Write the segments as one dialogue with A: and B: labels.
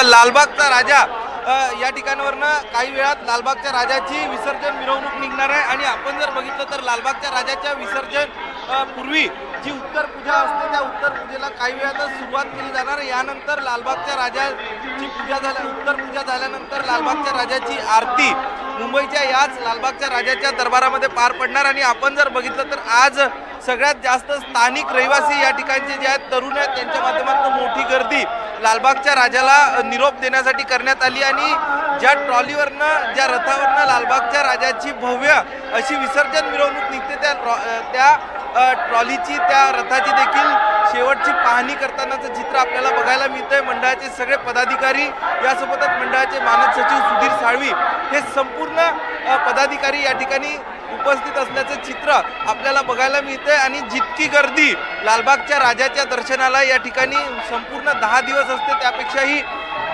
A: लालबागचा राजा या ठिकाणावरनं काही वेळात लालबागच्या राजाची विसर्जन मिरवणूक निघणार आहे आणि आपण जर बघितलं तर लालबागच्या राजाच्या विसर्जन पूर्वी जी उत्तर पूजा असते त्या उत्तर पूजेला काही वेळातच सुरुवात केली जाणार. यानंतर लालबागच्या राजाची उत्तर पूजा झाल्यानंतर लालबागच्या राजाची आरती मुंबईच्या याच लालबागच्या राजाच्या दरबारामध्ये पार पडणार. आणि आपण जर बघितलं तर आज सगळ्यात जास्त स्थानिक रहिवासी या ठिकाणचे जे आहेत तरुण आहेत त्यांच्या माध्यमातून मोठी गर्दी लालबागच्या राजाला निरोप देण्यासाठी करण्यात आली आणि ज्या ट्रॉलीवरनं ज्या रथावरनं लालबागच्या राजाची भव्य अशी विसर्जन मिरवणूक निघते त्या ट्रॉलीची त्या रथाची देखील शेवटची पाहणी करतानाचं चित्र आपल्याला बघायला मिळतंय. मंडळाचे सगळे पदाधिकारी यासोबतच मंडळाचे मानद सचिव सुधीर साळवी हे संपूर्ण पदाधिकारी या ठिकाणी उपस्थित असल्याचं चित्र आपल्याला बघायला मिळतंय. आणि जितकी गर्दी लालबागच्या राजाच्या दर्शनाला या ठिकाणी संपूर्ण 10 दिवस असते त्यापेक्षाही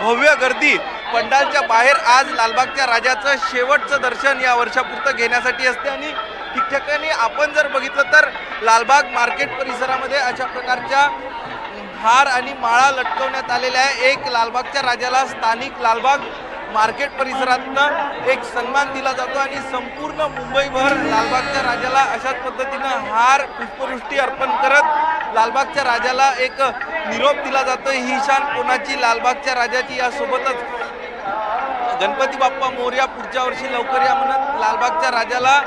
A: भव्य गर्दी पंडालच्या बाहेर आज लालबागच्या राजाचं शेवटचं दर्शन या वर्षापुरतं घेण्यासाठी असते. आणि ठिकठिकाणी आपण जर बघितलं तर लालबाग मार्केट परिसरामध्ये अशा प्रकारच्या हार आणि माळा लटकवण्यात आलेल्या आहे. एक लालबागच्या राजाला स्थानिक लालबाग मार्केट परिसरातनं एक सन्मान दिला जातो आणि संपूर्ण मुंबईभर लालबागच्या राजाला अशाच पद्धतीनं हार पुष्पवृष्टी अर्पण करत लालबागच्या राजाला एक निरोप दिला जातो. ही शान कोणाची लालबागच्या राजाची. यासोबतच गणपती बाप्पा मोरया पुढच्या वर्षी लवकर या म्हणत लालबागच्या राजाला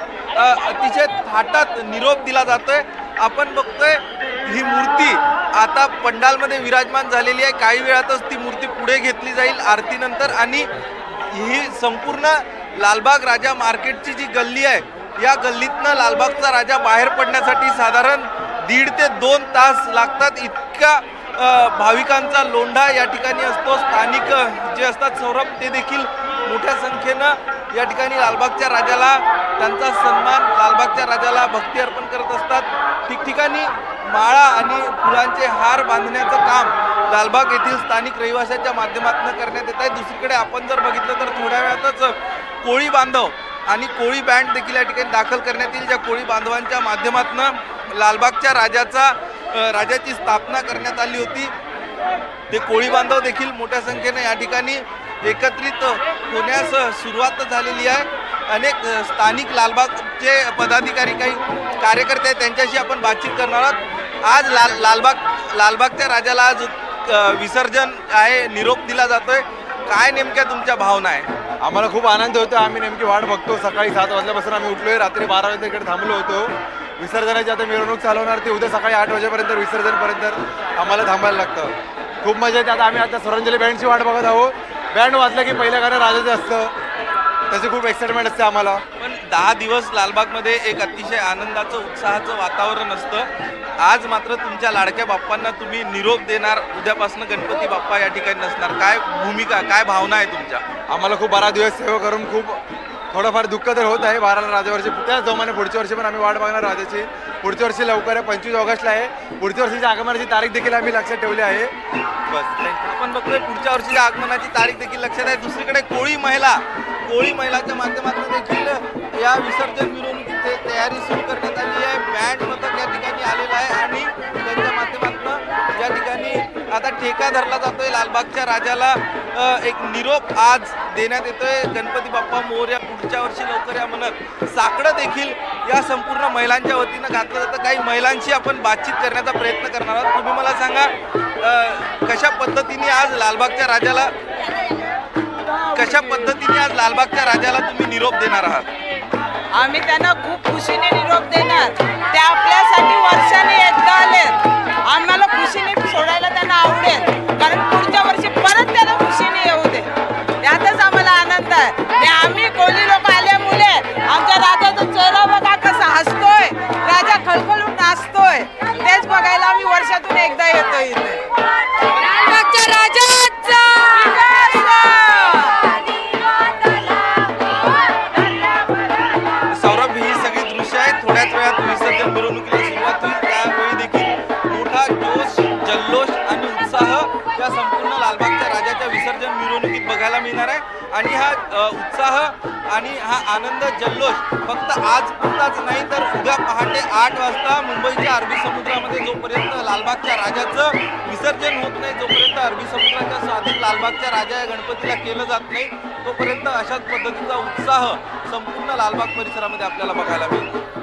A: अतिशय थाटात निरोप दिला जातोय. आपण बघतोय ही मूर्ती आता पंडालमध्ये विराजमान झालेली आहे. काही वेळातच ती मूर्ती पुढे घेतली जाईल आरतीनंतर आणि ही संपूर्ण लालबाग राजा मार्केटची जी गल्ली आहे या गल्लीतनं लालबागचा राजा बाहेर पडण्यासाठी साधारण 1.5 ते 2 तास लागतात. इतका भाविकांचा लोंढा या ठिकाणी असतो. स्थानिक जे असतात सौरभ ते देखील मोठ्या संख्येनं या ठिकाणी लालबागच्या राजाला त्यांचा सन्मान लालबागच्या राजाला भक्ती अर्पण करत असतात. ठिकठिकाणी माळा आणि फुलांचे हार बांधण्याचं काम लालबाग येथील स्थानिक रहिवाशांच्या माध्यमातून करण्यात येत आहे. दुसरीकडे आपण जर बघितलं तर थोड्या वेळातच कोळी बांधव आणि कोळी बँड देखील या ठिकाणी दाखल करण्यात येईल. ज्या कोळी बांधवांच्या माध्यमातून लालबागच्या राजाची स्थापना करण्यात आली होती. ते कोळी बांधव देखील मोठ्या संख्येने या ठिकाणी एकत्रित होण्यास सुरुवात झालेली आहे. अनेक स्थानिक लालबागचे पदाधिकारी काही कार्यकर्ते आहेत त्यांच्याशी आपण बातचीत करणार आहोत. आज लालबागच्या राजाला आज विसर्जन आहे निरोप दिला जातोय. काय नेमक्या तुमच्या भावना आहे?
B: आम्हाला खूप आनंद होतो. आम्ही नेमकी वाट बघतो. सकाळी 7 वाजल्यापासून आम्ही उठलोय. रात्री 12 वाजता इकडे थांबलो होतो. विसर्जनाची आता मिरवणूक चालवणार ती उद्या सकाळी 8 वाजेपर्यंत विसर्जनपर्यंत आम्हाला थांबायला लागतं. खूप मजा येते. आम्ही आता स्वरांजली बँडची वाट बघत आहोत. बँड वाजलं की पहिलं गाणं राजाचं असतं. त्याची खूप एक्साइटमेंट असते आम्हाला.
A: पण 10 दिवस लालबागमध्ये एक अतिशय आनंदाचं उत्साहाचं वातावरण असतं. आज मात्र तुमच्या लाडक्या बाप्पांना तुम्ही निरोप देणार. उद्यापासून गणपती बाप्पा या ठिकाणी नसणार. काय भूमिका काय भावना आहे तुमच्या?
B: आम्हाला खूप 12 दिवस सेवा करून खूप थोडंफार दुःख तर होत आहे. 12ला राजावर्षी त्याच जोमाने पुढच्या वर्षी पण आम्ही वाट बघणार राजाची. पुढच्या वर्षी लवकर आहे 25 ऑगस्टला आहे. पुढच्या वर्षीच्या आगमनाची तारीख देखील आम्ही लक्षात ठेवली आहे.
A: बस आपण बघतोय पुढच्या वर्षीच्या आगमनाची तारीख देखील लक्षात आहे. दुसरीकडे कोळी महिलाच्या माध्यमातून देखील या विसर्जन मिरवणुकीची तयारी सुरू करण्यात आली आहे. बँड पथक या ठिकाणी आलेलं आहे आणि त्यांच्या माध्यमातून या ठिकाणी आता ठेका धरला जातोय. लालबागच्या राजाला एक निरोप आज देण्यात येतोय. गणपती बाप्पा मोरया पुढच्या वर्षी लवकर या म्हणत साकडं देखील या संपूर्ण महिलांच्या वतीनं घातलं जातं. काही महिलांशी आपण बातचीत करण्याचा प्रयत्न करणार आहोत. तुम्ही मला सांगा कशा पद्धतीने आज लालबागच्या राजाला तुम्ही निरोप देणार आहात?
C: आम्ही त्यांना खूप खुशीने निरोप देणार. ते आपल्यासाठी वर्षाने एकदा आले. आम्हाला खुशीने सोडायला त्यांना आवडेल कारण पुढच्या वर्षी परत त्यांना खुशीने येऊ दे. यातच आम्हाला आनंद आहे. आणि आम्ही कोळी लोक आल्यामुळे आमच्या राजाचा चेहरा बघा कसा हसतोय. राजा खळखळून नाचतोय. तेच बघायला आम्ही वर्षातून एकदा येतो इथे.
A: सौरभ ही सगळी दृश्य आहेत. थोड्याच वेळात विसर्जन मिरवणुकीला सुरुवात होईल. त्यावेळी देखील मोठा जोश जल्लोष आणि उत्साह या संपूर्ण बघायला मिळणार आहे आणि हा उत्साह आणि हा आनंद जल्लोष फक्त आज पुरताच नाही तर उद्या पहाटे 8 वाजता मुंबईच्या अरबी समुद्रामध्ये जोपर्यंत लालबागच्या राजाचं विसर्जन होत नाही, जोपर्यंत अरबी समुद्राच्या स्वाधीन लालबागच्या राजा या गणपतीला केलं जात नाही, तोपर्यंत अशाच पद्धतीचा उत्साह संपूर्ण लालबाग परिसरामध्ये आपल्याला बघायला मिळतो.